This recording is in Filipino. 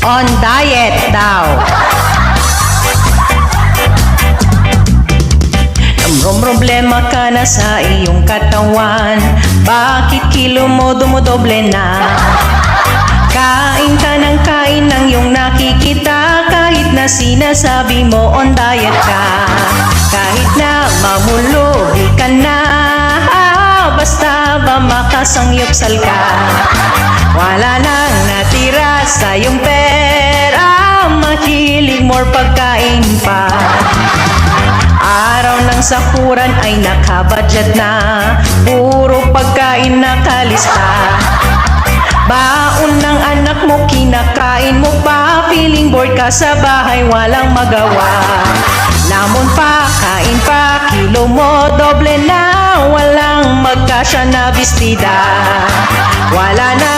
On diet daw. Problema ka na sa iyong katawan. Bakit kilo mo dumodoble na? Kain ka ng kain ng iyong nakikita. Kahit na sinasabi mo on diet ka. Kahit na mamulubi ka na, basta ba makasangyupsal ka. Wala nang natira sa iyong pera. Mahilig more pagkain pa. Araw ng sakuran ay nakabudget na. Puro pagkain nakalista. Baon ng anak mo, kinakain mo pa. Feeling bored ka sa bahay, walang magawa. Lamon pa, kain pa, kilo mo doble na. Walang magkasya na bestida. Wala nang